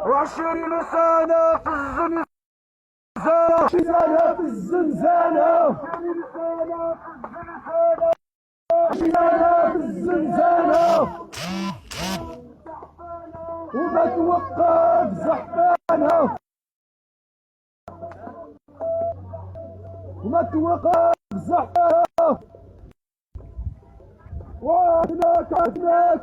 وعشرين سنة في الزنزانة، 20 سنة في الزنزانة، 20 سنة في الزنزانة، وما توقف زحفانة، وما توقف زحفانة، وعدناك عدناك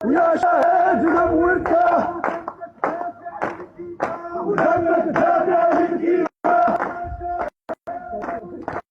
يا شاهد نبورك